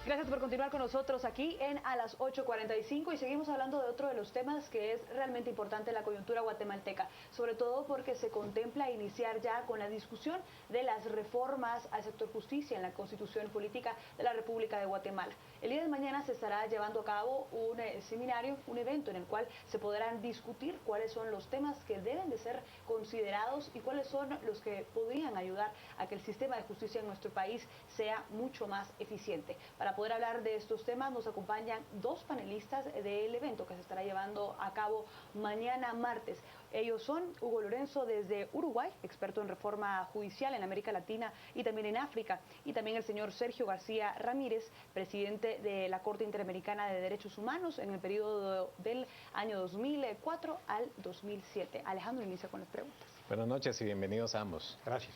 Gracias por continuar con nosotros aquí en A las 8:45 y seguimos hablando de otro de los temas que es realmente importante en la coyuntura guatemalteca, sobre todo porque se contempla iniciar ya con la discusión de las reformas al sector justicia en la Constitución Política de la República de Guatemala. El día de mañana se estará llevando a cabo un seminario, un evento en el cual se podrán discutir cuáles son los temas que deben de ser considerados y cuáles son los que podrían ayudar a que el sistema de justicia en nuestro país sea mucho más eficiente. Para poder hablar de estos temas nos acompañan dos panelistas del evento que se estará llevando a cabo mañana martes. Ellos son Hugo Lorenzo desde Uruguay, experto en reforma judicial en América Latina y también en África, y también el señor Sergio García Ramírez, presidente de la Corte Interamericana de Derechos Humanos en el periodo del año 2004 al 2007. Alejandro inicia con las preguntas. Buenas noches y bienvenidos a ambos. Gracias.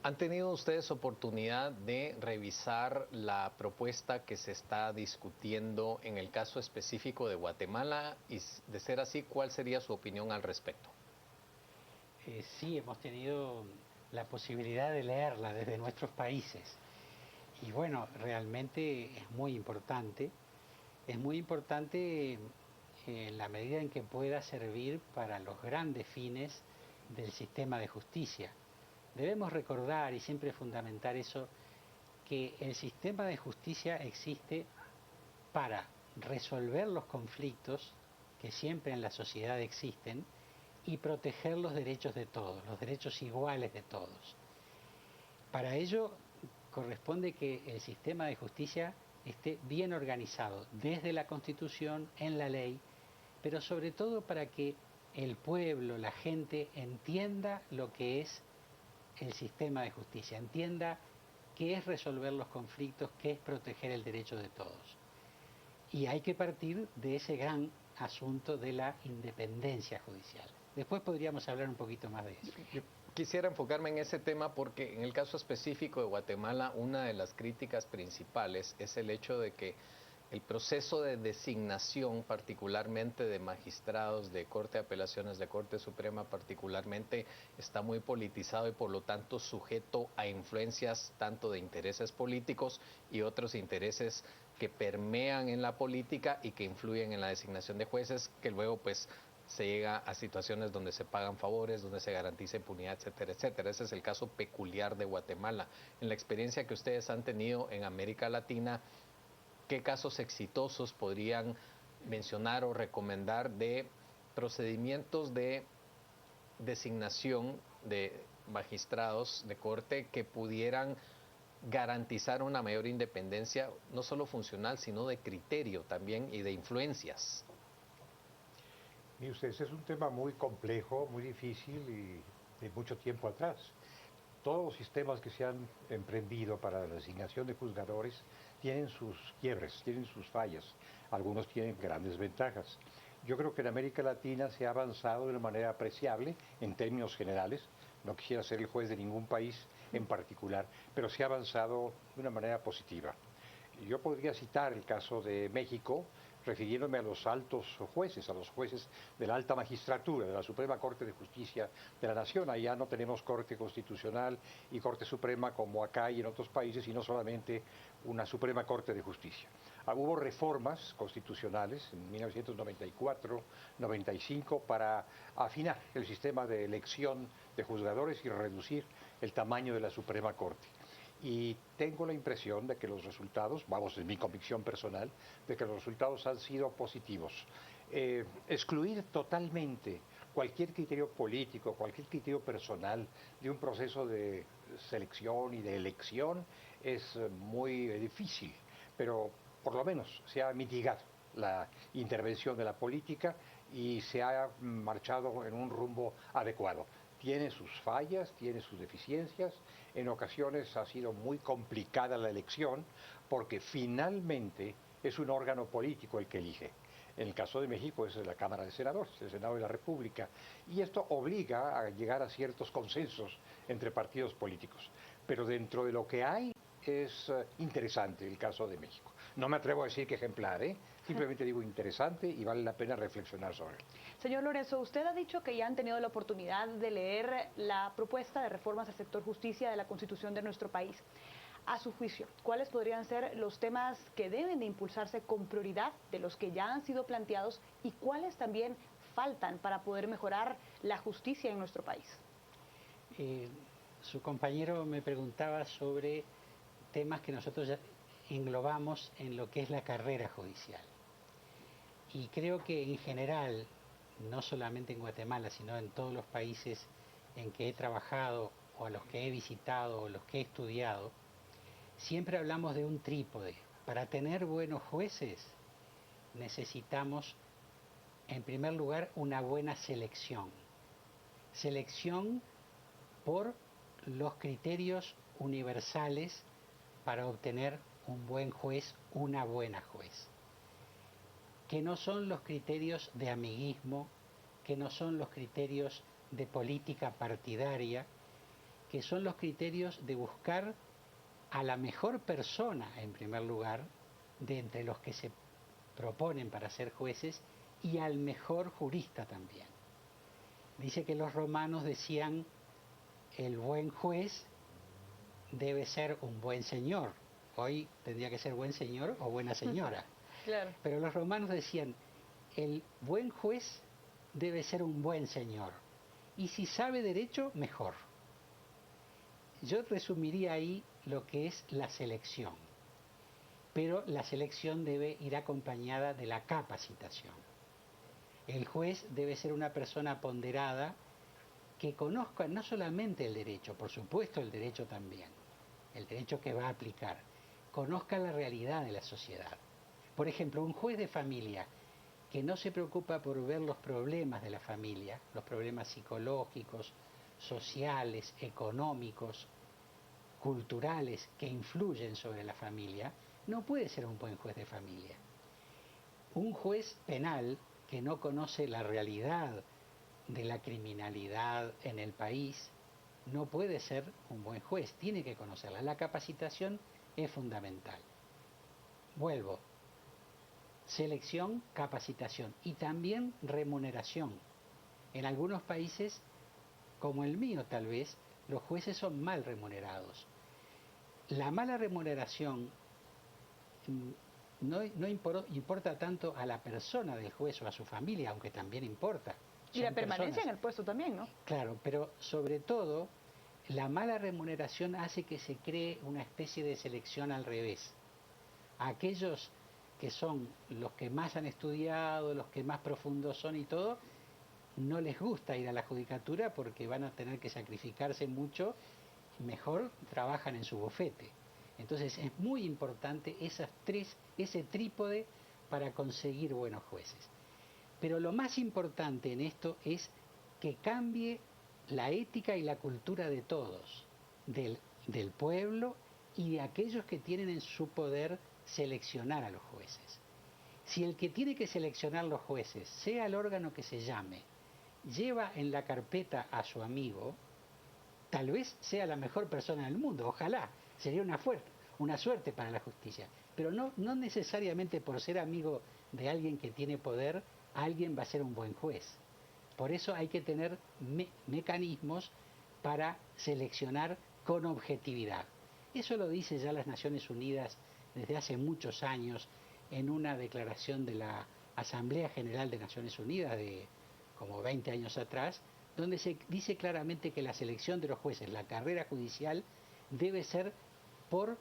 ¿Han tenido ustedes oportunidad de revisar la propuesta que se está discutiendo en el caso específico de Guatemala? Y de ser así, ¿cuál sería su opinión al respecto? Sí, hemos tenido la posibilidad de leerla desde nuestros países. Y bueno, realmente es muy importante. Es muy importante en la medida en que pueda servir para los grandes fines del sistema de justicia. Debemos recordar y siempre fundamentar eso, que el sistema de justicia existe para resolver los conflictos que siempre en la sociedad existen y proteger los derechos de todos, los derechos iguales de todos. Para ello corresponde que el sistema de justicia esté bien organizado desde la Constitución, en la ley, pero sobre todo para que el pueblo, la gente entienda lo que es el sistema de justicia, entienda qué es resolver los conflictos, qué es proteger el derecho de todos. Y hay que partir de ese gran asunto de la independencia judicial. Después podríamos hablar un poquito más de eso. Yo quisiera enfocarme en ese tema porque en el caso específico de Guatemala, una de las críticas principales es el hecho de que el proceso de designación, particularmente de magistrados de Corte de Apelaciones, de Corte Suprema particularmente, está muy politizado y por lo tanto sujeto a influencias tanto de intereses políticos y otros intereses que permean en la política y que influyen en la designación de jueces, que luego pues se llega a situaciones donde se pagan favores, donde se garantiza impunidad, etcétera, etcétera. Ese es el caso peculiar de Guatemala. En la experiencia que ustedes han tenido en América Latina, ¿qué casos exitosos podrían mencionar o recomendar de procedimientos de designación de magistrados de corte que pudieran garantizar una mayor independencia, no solo funcional, sino de criterio también y de influencias? Mire usted, ese es un tema muy complejo, muy difícil y de mucho tiempo atrás. Todos los sistemas que se han emprendido para la designación de juzgadores tienen sus quiebres, tienen sus fallas. Algunos tienen grandes ventajas. Yo creo que en América Latina se ha avanzado de una manera apreciable en términos generales. No quisiera ser el juez de ningún país en particular, pero se ha avanzado de una manera positiva. Yo podría citar el caso de México, refiriéndome a los altos jueces, a los jueces de la alta magistratura, de la Suprema Corte de Justicia de la Nación. Allá no tenemos Corte Constitucional y Corte Suprema como acá y en otros países, sino solamente una Suprema Corte de Justicia. Hubo reformas constitucionales en 1994, 95 para afinar el sistema de elección de juzgadores y reducir el tamaño de la Suprema Corte. Y tengo la impresión de que los resultados, vamos, es mi convicción personal, de que los resultados han sido positivos. Excluir totalmente cualquier criterio político, cualquier criterio personal de un proceso de selección y de elección es muy difícil, pero por lo menos se ha mitigado la intervención de la política y se ha marchado en un rumbo adecuado. Tiene sus fallas, tiene sus deficiencias, en ocasiones ha sido muy complicada la elección porque finalmente es un órgano político el que elige. En el caso de México es la Cámara de Senadores, el Senado de la República, y esto obliga a llegar a ciertos consensos entre partidos políticos. Pero dentro de lo que hay es interesante el caso de México. No me atrevo a decir que ejemplar, simplemente digo interesante y vale la pena reflexionar sobre él. Señor Lorenzo, usted ha dicho que ya han tenido la oportunidad de leer la propuesta de reformas al sector justicia de la Constitución de nuestro país. A su juicio, ¿cuáles podrían ser los temas que deben de impulsarse con prioridad de los que ya han sido planteados y cuáles también faltan para poder mejorar la justicia en nuestro país? Su compañero me preguntaba sobre temas que nosotros ya englobamos en lo que es la carrera judicial. Y creo que en general, no solamente en Guatemala, sino en todos los países en que he trabajado o a los que he visitado o los que he estudiado, siempre hablamos de un trípode. Para tener buenos jueces necesitamos, en primer lugar, una buena selección. Selección por los criterios universales para obtener un buen juez, una buena juez. Que no son los criterios de amiguismo, que no son los criterios de política partidaria, que son los criterios de buscar a la mejor persona, en primer lugar, de entre los que se proponen para ser jueces, y al mejor jurista también. Dice que los romanos decían, el buen juez debe ser un buen señor. Hoy tendría que ser buen señor o buena señora. Claro. Pero los romanos decían, el buen juez debe ser un buen señor. Y si sabe derecho, mejor. Yo resumiría ahí lo que es la selección. Pero la selección debe ir acompañada de la capacitación. El juez debe ser una persona ponderada que conozca no solamente el derecho, por supuesto el derecho también, el derecho que va a aplicar, conozca la realidad de la sociedad. Por ejemplo, un juez de familia que no se preocupa por ver los problemas de la familia, los problemas psicológicos, sociales, económicos, culturales que influyen sobre la familia, no puede ser un buen juez de familia. Un juez penal que no conoce la realidad de la criminalidad en el país no puede ser un buen juez, tiene que conocerla. La capacitación es fundamental. Vuelvo, selección, capacitación y también remuneración. En algunos países, como el mío tal vez, los jueces son mal remunerados. La mala remuneración no importa tanto a la persona del juez o a su familia, aunque también importa. Y la permanencia en el puesto también, ¿no? Claro, pero sobre todo la mala remuneración hace que se cree una especie de selección al revés. A aquellos que son los que más han estudiado, los que más profundos son y todo, no les gusta ir a la judicatura porque van a tener que sacrificarse mucho, mejor trabajan en su bufete. Entonces es muy importante ese trípode para conseguir buenos jueces. Pero lo más importante en esto es que cambie la ética y la cultura de todos, del pueblo y de aquellos que tienen en su poder seleccionar a los jueces. Si el que tiene que seleccionar los jueces, sea el órgano que se llame, lleva en la carpeta a su amigo, tal vez sea la mejor persona del mundo, ojalá, sería una suerte para la justicia, pero no necesariamente por ser amigo de alguien que tiene poder, alguien va a ser un buen juez. Por eso hay que tener mecanismos para seleccionar con objetividad. Eso lo dice ya las Naciones Unidas desde hace muchos años en una declaración de la Asamblea General de Naciones Unidas de como 20 años atrás, donde se dice claramente que la selección de los jueces, la carrera judicial, debe ser por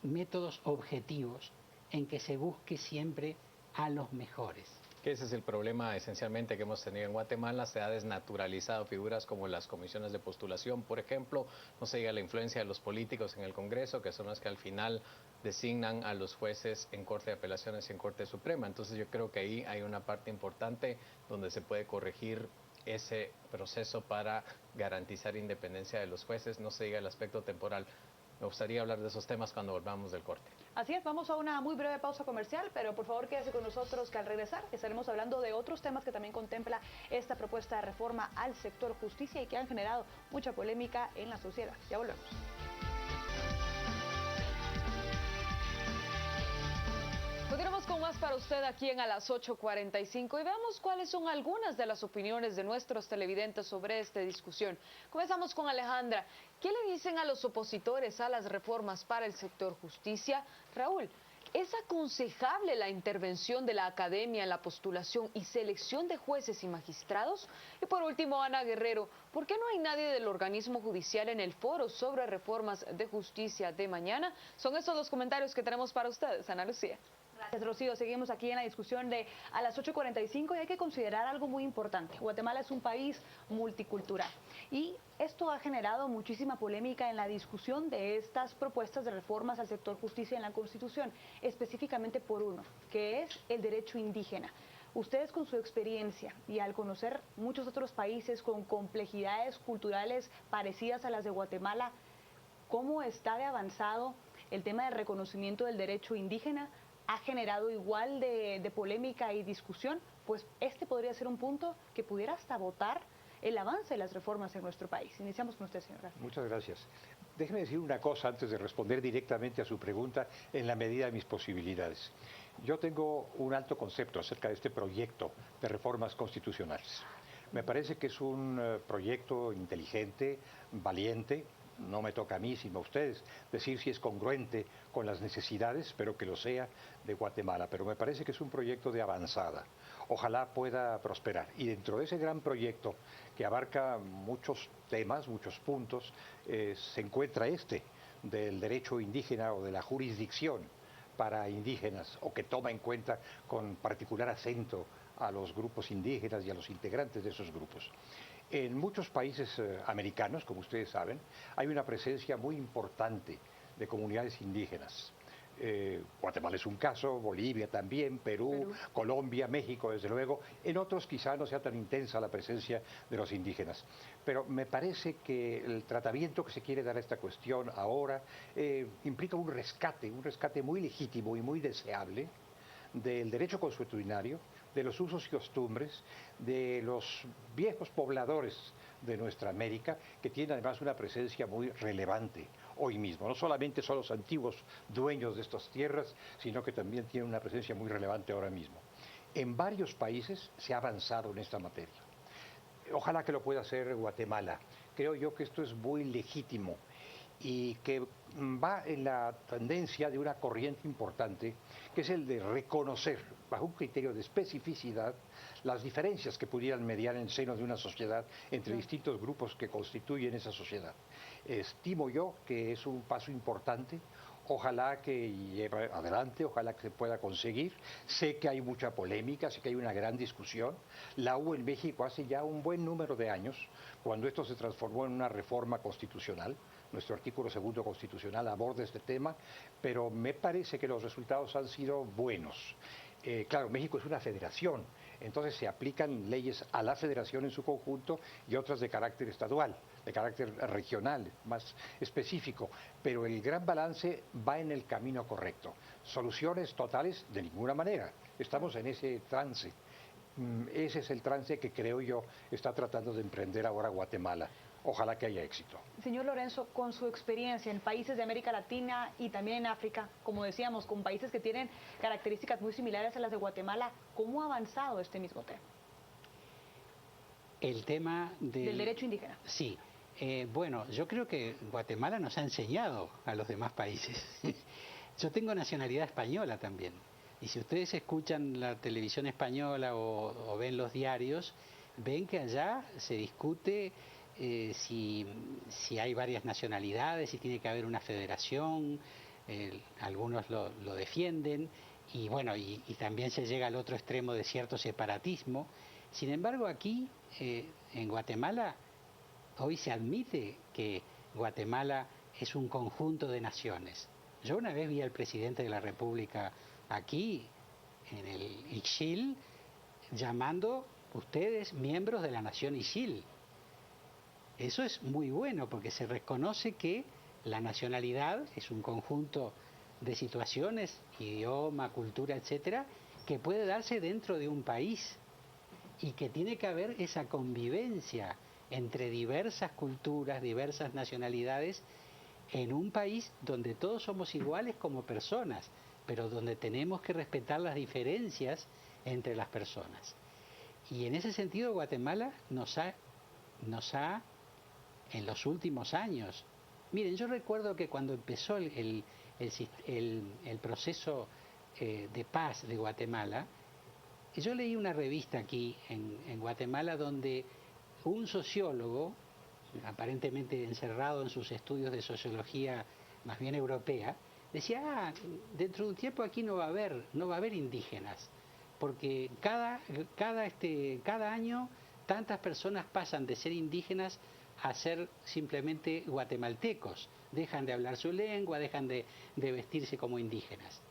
métodos objetivos en que se busque siempre a los mejores. Que ese es el problema esencialmente que hemos tenido en Guatemala. Se ha desnaturalizado figuras como las comisiones de postulación, por ejemplo. No se diga la influencia de los políticos en el Congreso, que son los que al final designan a los jueces en Corte de Apelaciones y en Corte Suprema. Entonces yo creo que ahí hay una parte importante donde se puede corregir ese proceso para garantizar independencia de los jueces. No se diga el aspecto temporal. Me gustaría hablar de esos temas cuando volvamos del corte. Así es, vamos a una muy breve pausa comercial, pero por favor quédese con nosotros que al regresar estaremos hablando de otros temas que también contempla esta propuesta de reforma al sector justicia y que han generado mucha polémica en la sociedad. Ya volvemos. Continuamos con más para usted aquí en A las 8:45 y veamos cuáles son algunas de las opiniones de nuestros televidentes sobre esta discusión. Comenzamos con Alejandra. ¿Qué le dicen a los opositores a las reformas para el sector justicia? Raúl, ¿es aconsejable la intervención de la academia en la postulación y selección de jueces y magistrados? Y por último, Ana Guerrero, ¿por qué no hay nadie del organismo judicial en el foro sobre reformas de justicia de mañana? Son estos los comentarios que tenemos para ustedes, Ana Lucía. Gracias, Rocío. Seguimos aquí en la discusión de A las 8:45 y hay que considerar algo muy importante. Guatemala es un país multicultural y esto ha generado muchísima polémica en la discusión de estas propuestas de reformas al sector justicia en la Constitución, específicamente por uno, que es el derecho indígena. Ustedes con su experiencia y al conocer muchos otros países con complejidades culturales parecidas a las de Guatemala, ¿cómo está de avanzado el tema del reconocimiento del derecho indígena? ¿Ha generado igual de polémica y discusión? Pues este podría ser un punto que pudiera hasta votar el avance de las reformas en nuestro país. Iniciamos con usted, señor Rafael. Muchas gracias. Déjeme decir una cosa antes de responder directamente a su pregunta en la medida de mis posibilidades. Yo tengo un alto concepto acerca de este proyecto de reformas constitucionales. Me parece que es un proyecto inteligente, valiente. No me toca a mí, sino a ustedes, decir si es congruente con las necesidades, espero que lo sea, de Guatemala, pero me parece que es un proyecto de avanzada. Ojalá pueda prosperar. Y dentro de ese gran proyecto, que abarca muchos temas, muchos puntos, se encuentra este del derecho indígena o de la jurisdicción para indígenas, o que toma en cuenta con particular acento a los grupos indígenas y a los integrantes de esos grupos. En muchos países americanos, como ustedes saben, hay una presencia muy importante de comunidades indígenas. Guatemala es un caso, Bolivia también, Perú, Colombia, México, desde luego. En otros quizá no sea tan intensa la presencia de los indígenas. Pero me parece que el tratamiento que se quiere dar a esta cuestión ahora implica un rescate muy legítimo y muy deseable del derecho consuetudinario, de los usos y costumbres de los viejos pobladores de nuestra América, que tienen además una presencia muy relevante hoy mismo. No solamente son los antiguos dueños de estas tierras, sino que también tienen una presencia muy relevante ahora mismo. En varios países se ha avanzado en esta materia. Ojalá que lo pueda hacer Guatemala. Creo yo que esto es muy legítimo y que va en la tendencia de una corriente importante, que es el de reconocer, bajo un criterio de especificidad, las diferencias que pudieran mediar en el seno de una sociedad entre distintos grupos que constituyen esa sociedad. Estimo yo que es un paso importante. Ojalá que lleve adelante, ojalá que se pueda conseguir. Sé que hay mucha polémica, sé que hay una gran discusión. La hubo en México hace ya un buen número de años, cuando esto se transformó en una reforma constitucional. Nuestro artículo segundo constitucional aborda este tema, pero me parece que los resultados han sido buenos. Claro, México es una federación, entonces se aplican leyes a la federación en su conjunto y otras de carácter estadual, de carácter regional, más específico, pero el gran balance va en el camino correcto. Soluciones totales, de ninguna manera. Estamos en ese trance. Ese es el trance que creo yo está tratando de emprender ahora Guatemala. Ojalá que haya éxito. Señor Lorenzo, con su experiencia en países de América Latina y también en África, como decíamos, con países que tienen características muy similares a las de Guatemala, ¿cómo ha avanzado este mismo tema? El tema del derecho indígena. Sí. Bueno, yo creo que Guatemala nos ha enseñado a los demás países. Yo tengo nacionalidad española también. Y si ustedes escuchan la televisión española o ven los diarios, ven que allá se discute si hay varias nacionalidades, si tiene que haber una federación, algunos lo defienden, y bueno, y también se llega al otro extremo de cierto separatismo. Sin embargo, aquí, en Guatemala, hoy se admite que Guatemala es un conjunto de naciones. Yo una vez vi al presidente de la República aquí, en el Ixil, llamando ustedes miembros de la nación Ixil. Eso es muy bueno porque se reconoce que la nacionalidad es un conjunto de situaciones, idioma, cultura, etcétera, que puede darse dentro de un país y que tiene que haber esa convivencia entre diversas culturas, diversas nacionalidades en un país donde todos somos iguales como personas, pero donde tenemos que respetar las diferencias entre las personas. Y en ese sentido Guatemala nos ha en los últimos años, miren, yo recuerdo que cuando empezó el proceso de paz de Guatemala, yo leí una revista aquí en Guatemala donde un sociólogo, aparentemente encerrado en sus estudios de sociología más bien europea, decía, dentro de un tiempo aquí no va a haber indígenas, porque cada año tantas personas pasan de ser indígenas a ser simplemente guatemaltecos, dejan de hablar su lengua, dejan de vestirse como indígenas.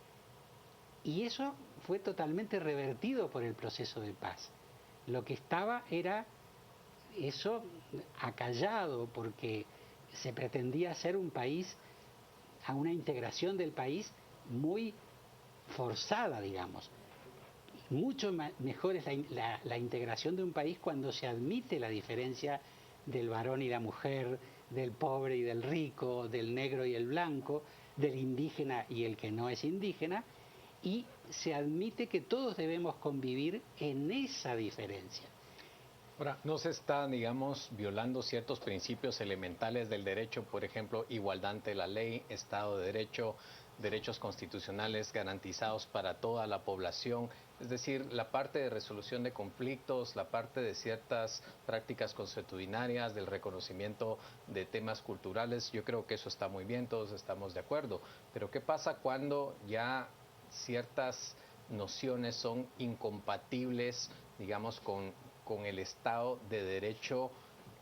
Y eso fue totalmente revertido por el proceso de paz. Lo que estaba era eso acallado, porque se pretendía hacer un país, a una integración del país muy forzada, digamos. Mucho mejor es la integración de un país cuando se admite la diferencia del varón y la mujer, del pobre y del rico, del negro y el blanco, del indígena y el que no es indígena, y se admite que todos debemos convivir en esa diferencia. Ahora, no se está, digamos, violando ciertos principios elementales del derecho, por ejemplo, igualdad ante la ley, Estado de Derecho, derechos constitucionales garantizados para toda la población, es decir, la parte de resolución de conflictos, la parte de ciertas prácticas consuetudinarias, del reconocimiento de temas culturales, yo creo que eso está muy bien, todos estamos de acuerdo, pero ¿qué pasa cuando ya ciertas nociones son incompatibles, digamos, con el Estado de Derecho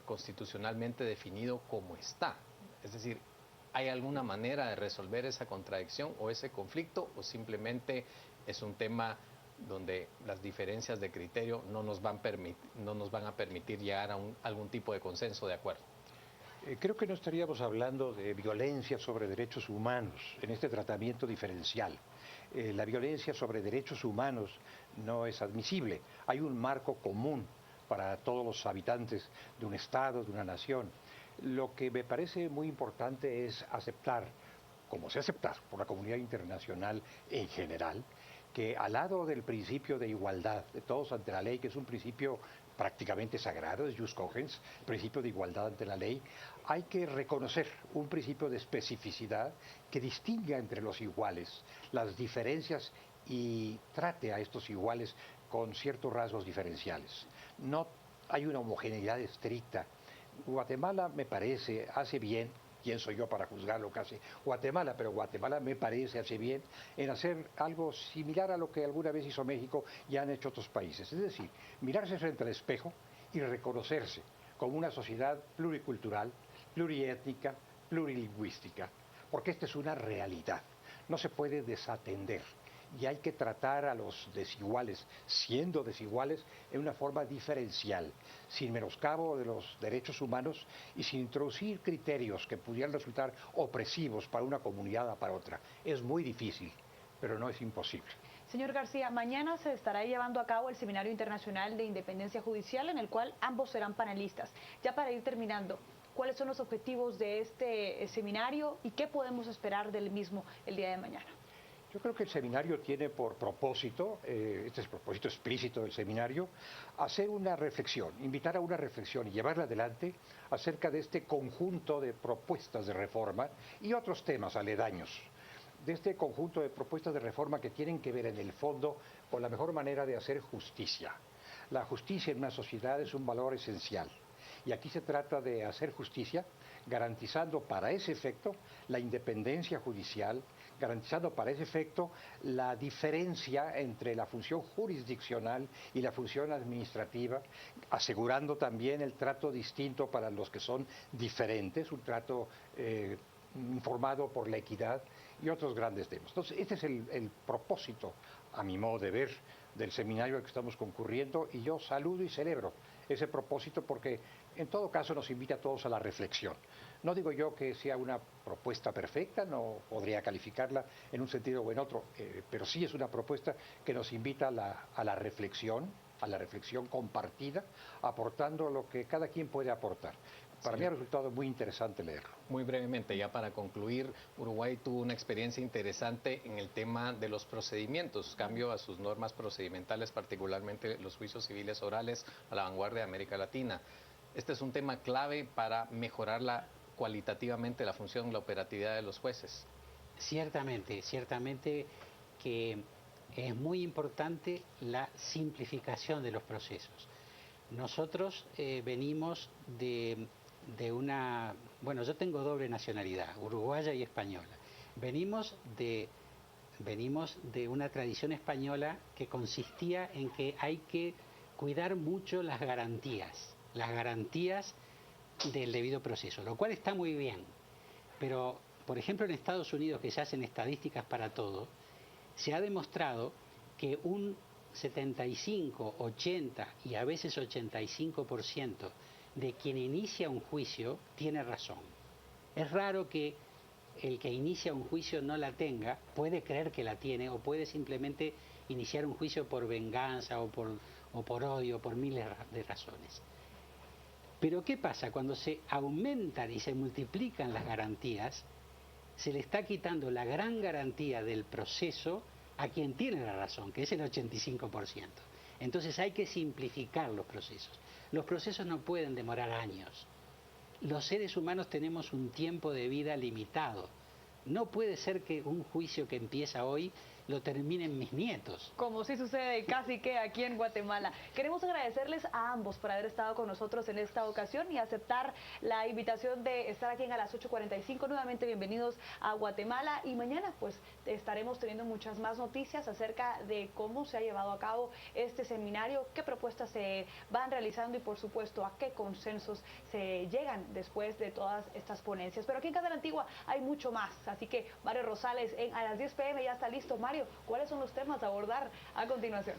constitucionalmente definido como está? Es decir, ¿hay alguna manera de resolver esa contradicción o ese conflicto, o simplemente es un tema donde las diferencias de criterio no nos van a permitir llegar a algún tipo de consenso de acuerdo? Creo que no estaríamos hablando de violencia sobre derechos humanos en este tratamiento diferencial. La violencia sobre derechos humanos no es admisible. Hay un marco común para todos los habitantes de un Estado, de una nación. Lo que me parece muy importante es aceptar, como se acepta por la comunidad internacional en general, que al lado del principio de igualdad de todos ante la ley, que es un principio prácticamente sagrado, es jus cogens, principio de igualdad ante la ley, hay que reconocer un principio de especificidad que distinga entre los iguales las diferencias y trate a estos iguales con ciertos rasgos diferenciales. No hay una homogeneidad estricta. Guatemala, me parece, hace bien, quién soy yo para juzgar lo que hace Guatemala, pero Guatemala me parece hace bien en hacer algo similar a lo que alguna vez hizo México y han hecho otros países. Es decir, mirarse frente al espejo y reconocerse como una sociedad pluricultural, pluriétnica, plurilingüística, porque esta es una realidad, no se puede desatender. Y hay que tratar a los desiguales, siendo desiguales, en una forma diferencial, sin menoscabo de los derechos humanos y sin introducir criterios que pudieran resultar opresivos para una comunidad o para otra. Es muy difícil, pero no es imposible. Señor García, mañana se estará llevando a cabo el Seminario Internacional de Independencia Judicial, en el cual ambos serán panelistas. Ya para ir terminando, ¿cuáles son los objetivos de este seminario y qué podemos esperar del mismo el día de mañana? Yo creo que el seminario tiene por propósito, este es el propósito explícito del seminario, hacer una reflexión, invitar a una reflexión y llevarla adelante acerca de este conjunto de propuestas de reforma y otros temas aledaños, de este conjunto de propuestas de reforma que tienen que ver en el fondo con la mejor manera de hacer justicia. La justicia en una sociedad es un valor esencial y aquí se trata de hacer justicia garantizando para ese efecto la independencia judicial, garantizando para ese efecto la diferencia entre la función jurisdiccional y la función administrativa, asegurando también el trato distinto para los que son diferentes, un trato informado por la equidad y otros grandes temas. Entonces, este es el propósito, a mi modo de ver, del seminario al que estamos concurriendo, y yo saludo y celebro ese propósito porque en todo caso nos invita a todos a la reflexión. No digo yo que sea una propuesta perfecta, no podría calificarla en un sentido o en otro, pero sí es una propuesta que nos invita a la reflexión compartida, aportando lo que cada quien puede aportar. Para mí ha resultado muy interesante leerlo. Muy brevemente, ya para concluir, Uruguay tuvo una experiencia interesante en el tema de los procedimientos, cambio a sus normas procedimentales, particularmente los juicios civiles orales a la vanguardia de América Latina. Este es un tema clave para mejorar cualitativamente la función, la operatividad de los jueces. Ciertamente, ciertamente que es muy importante la simplificación de los procesos. Nosotros venimos de una... Bueno, yo tengo doble nacionalidad, uruguaya y española. Venimos de una tradición española que consistía en que hay que cuidar mucho las garantías del debido proceso, lo cual está muy bien. Pero, por ejemplo, en Estados Unidos, que se hacen estadísticas para todo, se ha demostrado que un 75, 80 y a veces 85% de quien inicia un juicio tiene razón. Es raro que el que inicia un juicio no la tenga, puede creer que la tiene o puede simplemente iniciar un juicio por venganza o por odio, por miles de razones. Pero ¿qué pasa? Cuando se aumentan y se multiplican las garantías, se le está quitando la gran garantía del proceso a quien tiene la razón, que es el 85%. Entonces hay que simplificar los procesos. Los procesos no pueden demorar años. Los seres humanos tenemos un tiempo de vida limitado. No puede ser que un juicio que empieza hoy lo terminen mis nietos. Como sí sucede casi que aquí en Guatemala. Queremos agradecerles a ambos por haber estado con nosotros en esta ocasión y aceptar la invitación de estar aquí en a las 8:45. Nuevamente bienvenidos a Guatemala y mañana pues estaremos teniendo muchas más noticias acerca de cómo se ha llevado a cabo este seminario, qué propuestas se van realizando y por supuesto a qué consensos se llegan después de todas estas ponencias. Pero aquí en Casa de la Antigua hay mucho más, así que Mario Rosales a las 10 p.m. ya está listo. Mario, ¿cuáles son los temas a abordar a continuación?